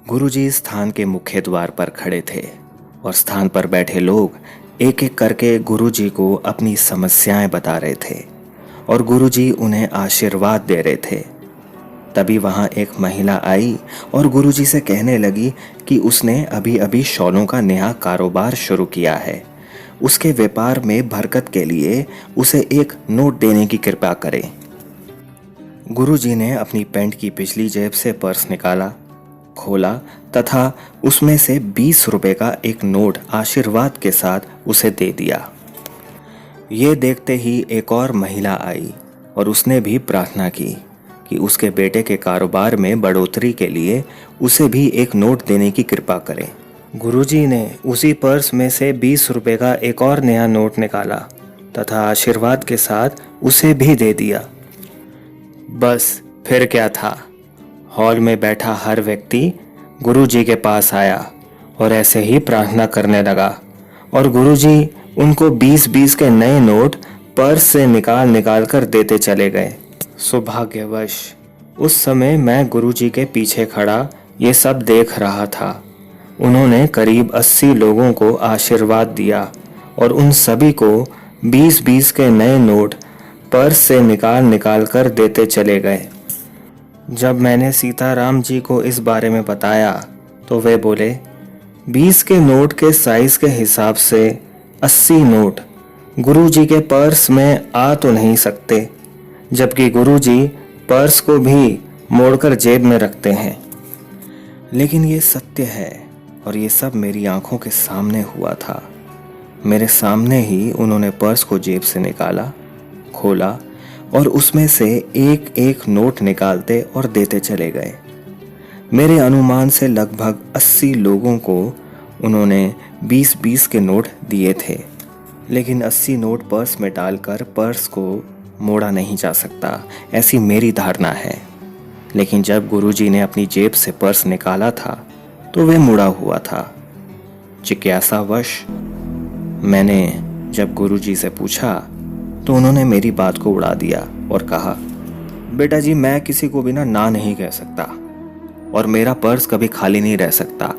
गुरुजी स्थान के मुख्य द्वार पर खड़े थे और स्थान पर बैठे लोग एक एक करके गुरुजी को अपनी समस्याएं बता रहे थे और गुरुजी उन्हें आशीर्वाद दे रहे थे। तभी वहां एक महिला आई और गुरुजी से कहने लगी कि उसने अभी अभी शॉलों का नया कारोबार शुरू किया है। उसके व्यापार में बरकत के लिए उसे एक नोट देने की कृपा करें। गुरुजी ने अपनी पैंट की पिछली जेब से पर्स निकाला, खोला तथा उसमें से 20 रुपए का एक नोट आशीर्वाद के साथ उसे दे दिया। ये देखते ही एक और महिला आई और उसने भी प्रार्थना की कि उसके बेटे के कारोबार में बढ़ोतरी के लिए उसे भी एक नोट देने की कृपा करें। गुरुजी ने उसी पर्स में से 20 रुपए का एक और नया नोट निकाला तथा आशीर्वाद के साथ उसे भी दे दिया। बस फिर क्या था, हॉल में बैठा हर व्यक्ति गुरुजी के पास आया और ऐसे ही प्रार्थना करने लगा और गुरुजी उनको 20-20 के नए नोट पर्स से निकाल निकाल कर देते चले गए। सौभाग्यवश उस समय मैं गुरुजी के पीछे खड़ा ये सब देख रहा था। उन्होंने करीब 80 लोगों को आशीर्वाद दिया और उन सभी को 20-20 के नए नोट पर्स से निकाल निकाल कर देते चले गए। जब मैंने सीताराम जी को इस बारे में बताया तो वे बोले, 20 के नोट के साइज के हिसाब से 80 नोट गुरुजी के पर्स में आ तो नहीं सकते, जबकि गुरुजी पर्स को भी मोड़कर जेब में रखते हैं। लेकिन ये सत्य है और ये सब मेरी आंखों के सामने हुआ था। मेरे सामने ही उन्होंने पर्स को जेब से निकाला, खोला और उसमें से एक एक नोट निकालते और देते चले गए। मेरे अनुमान से लगभग 80 लोगों को उन्होंने 20-20 के नोट दिए थे, लेकिन 80 नोट पर्स में डालकर पर्स को मोड़ा नहीं जा सकता, ऐसी मेरी धारणा है। लेकिन जब गुरुजी ने अपनी जेब से पर्स निकाला था तो वह मुड़ा हुआ था। जिज्ञासावश मैंने जब गुरुजी से पूछा तो उन्होंने मेरी बात को उड़ा दिया और कहा, बेटा जी, मैं किसी को भी ना नहीं कह सकता और मेरा पर्स कभी खाली नहीं रह सकता।